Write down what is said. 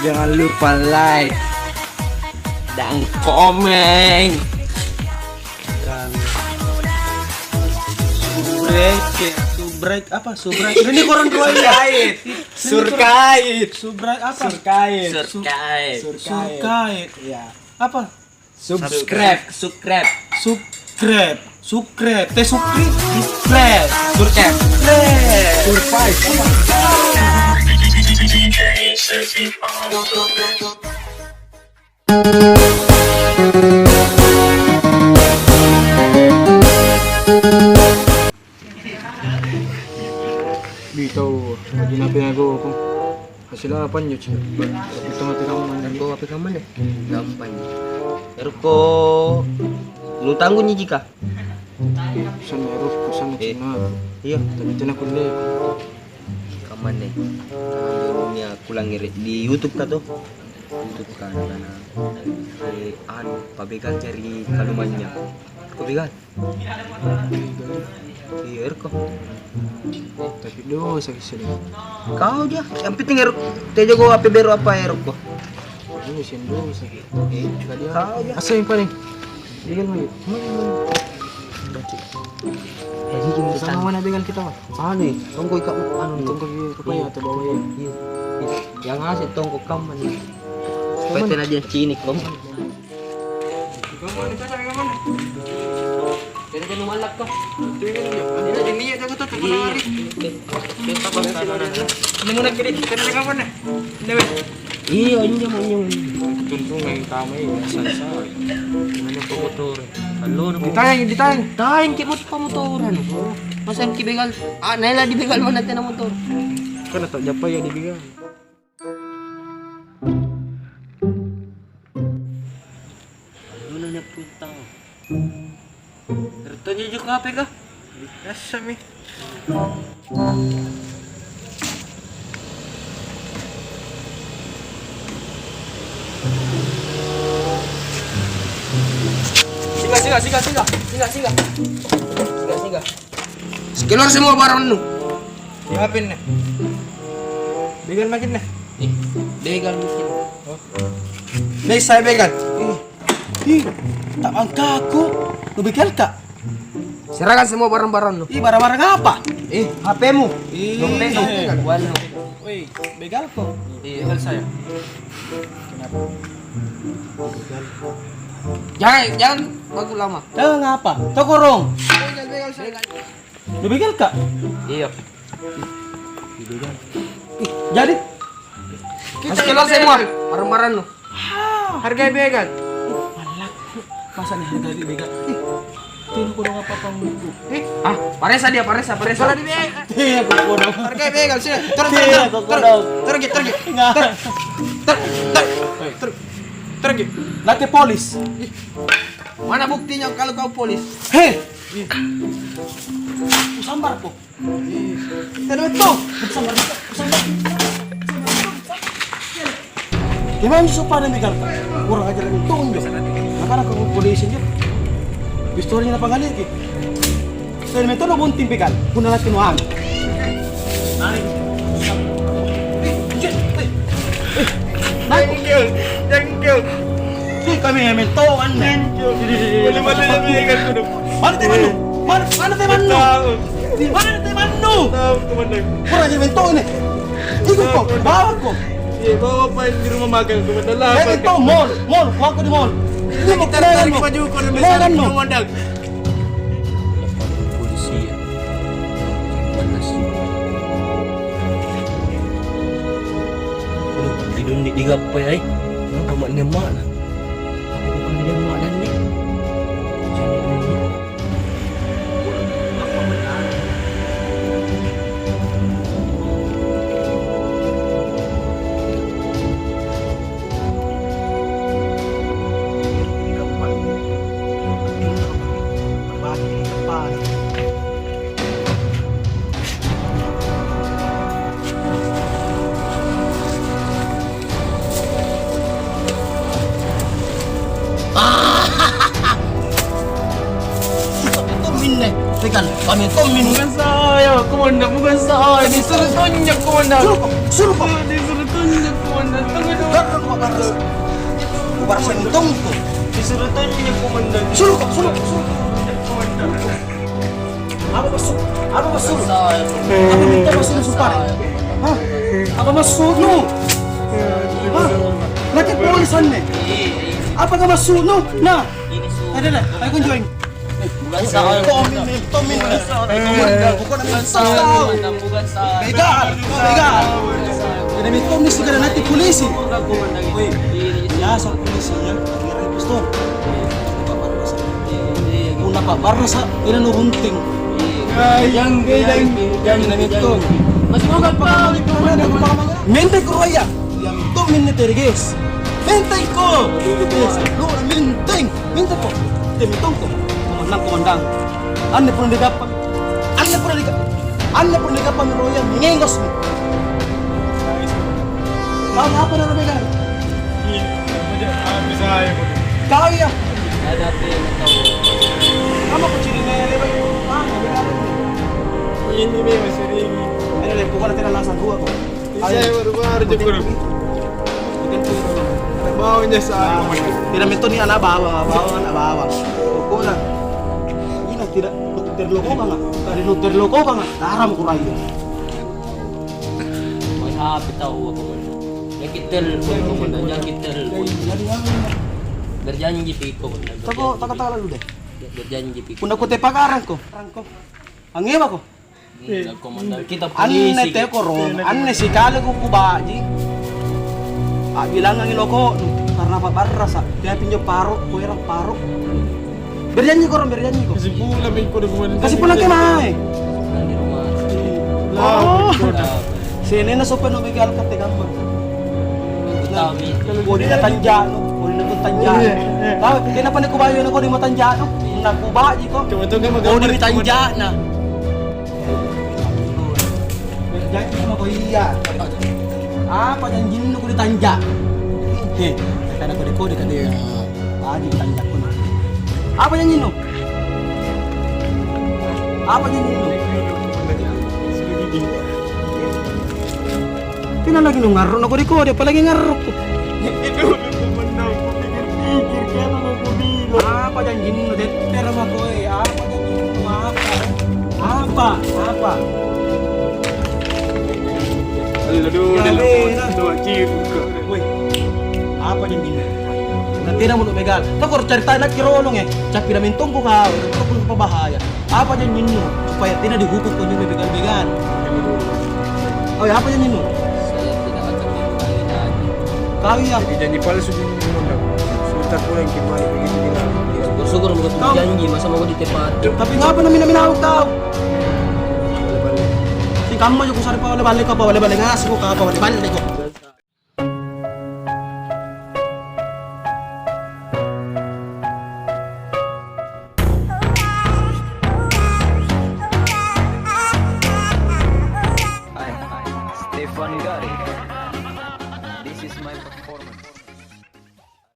Jangan lupa like dan komen dan subrek apa subrek ini koran tua ya surkait subrek apa surkait ya apa subscribe teh subscribe Dito, ginapin ako kung sila apa nyo siya. Ito nga tinaman dan kau apa kaman deh gampang pero ko lu tanggung nih jika sa meron ko sa China. iya Tapi tinakundi ko. kaman deh nya kulang ngirit di YouTube ka tuh YouTube kan karena pabegal cari kalumannya pabegal iya kok Tapi do sa sila. kau dia yang penting erok teh jago apa beru apa erok kok Ini sindo sa. Kadi kau dia asa yung paling. Bigan mo yun. jadi gini Sama na bigan kita mah. ano eh tunggu ikaw ano Tungkol yung kapaya at bawa yan. iya yang ngasih tunggu kaman nih pwede na dyan cinik kom Kaya ka numalak ka. Hindi na, dyan niya. Dago to, ito na nga rin. Hindi mo nagkilit. Kaya na ka na. Hindi ba? iya ini mo yung Tuntong ngayon kamay. Salsa. Ano po motor. halo na Ditayang. Dahin kimot pa motoran. Masa yung kibegal? Ah, naila di begal mo natin ang motor. Kana to, japay yan ibigay. Ano na napunta ko? Rito niyo yung kape ka? Nasa mi. Singa. Sekilar semua barang nu. Ihapin na. Bigan makin na. Begal mungkin. Next saya begal. Tak angka aku. Lu begal ka? Serahkan semua barang-barang nu. Barang-barang apa? HP-mu. Dompet. Wano. Woi, begal ko. Begal saya. Kenapa? Jangan bagus lama. Ngapa? Tokorong. Begal saya. Lu begal ka? Iya. Jadi Sekilar semua barang-barang nu. harga begal. Malak. Masa nih harga begal? Tino ko nga papang mugo. Ah, paresa. Wala di begal. Aku kodong. Harga begal sih. Tergi. Lati polis. Mana buktinya kalau kau polis? Hei. Usambar po. Ano ito? Usambar. Gimana sih supaya begal ka? Kurang aja lagi tunjuk. Nakara ko polisi niya. Gusto rin na pangalit eh. So, may tulog bunting begal. Kung nalat kinuhaan. Thank you. Di kami namin toan na. Mana tayo manu? Kurang aja namin toan eh. Ikut ko, bawag ko. Iya, bawa apa di rumah makan ke Mandala. Eh, ito, mall. Kuha ko di mall. Hindi mo kailangan mo. baju ko na Kailangan mo. mandang. Polisi ya. Panas. Tidur di gapai ai. Kenapa mak ni mak lah? Bukan dia mak dan ni. Jadi ni. Ah! buktikan. Kami Tomin. Bukan saya, komandan. Bukan saya. Disuruh tunjuk, komandan. Suruh ko. Disuruh tunjuk, komandan. Tunggu dulu. Darang ko para sa. Para sa nitong ko. Disuruh tunjuk, komandan. Suruh ko. Komandan. Apa masuk? Apa masuk? Saya. Apa minta masuk ng supar? Ha? Apa masuk no? Ha? Nakit polisan eh. Apa ka masuk no? Na. Ada na. Ay kun join. Bukan saya. Tomin. Bukan namin sa. Bukan saya. Bega. Kaya may tomis ka na natin polisi. Komandan. Ya, sa polisi ya. Kira pistol. Una pa para sa pinanurunting. Jangan itu. Mas bukan pa. Mentay ko raya. Yang to minute guys. Mentay ko. Lu mentay. Mentay ko. Temitong ko. Komandang. Ane pun digapan. Ane pun digapan roya mingengos mi. Kau apa na nabigan? Kaya. Ada Kamu ko chiri na yan. ini memang sering. Ano le, bukan natin alasan dua ko. Saya baru-baru jepur. Maunya saya. Piramid ni ana bawa. Ko na. Ina tidak terloko ka nga. Tadi lu terloko ka nga. Daram ko rayo. May hapit ako komandan. Yang kita komandan, yang kita berjanji piko komandan. Taka lu deh. Berjanji piko. Puna ko te pagaran ko. Ang ewa ko. Komandan kita polisi. Anne te ko ron. Anne si kala ko kubaji. Bilang ang iloko karena pabarra sa. Kaya pinyo paro, kuirang paro. Berjanji ko. Kasi pula may ko komandan. Kasi pulang kemah. Di rumah. Oh. Sini na sopa no bigal ka te gamma. Tawi. Bodi na tanjano. Tahu, kaya na pa kubayo na ko di mo tanjano. Nakubaji ko. Cuma tuh kan Bodi mi tanjana. Berjanji sama ko iya. Apa janjin ko di tanja? Heh, kata ko di kode ka dia. Di tanja ko na. Apa janjin no? Tina lagi nung ngaro na ko di kode, palagi ngaro ko. itu komandan. Pikir kan aku bilang. Apa janjin no? Deter sama ko eh. Apa janjin no? Apa? Aduh, dua kilo. Woi, apa janjin no? Nanti na mo no megal. Tako cerita na kirolong eh. Capi namin tungko ka, tungko pa bahaya. Apa janjin no? Supaya tina dihukum ko yung begal-begal. Oh, apa janjin no? Saya tidak akan kembali lagi. Kaya. Janji palsu di komandan. Sebentar pulang kembali begitu bilang. Syukur mau ketemu janji, masa mau ditepat. Tapi ngapa namin minawag tao? Si kamu juga sari pa wala balik ka pa wala balik ngas ko ka pa wala balik ko.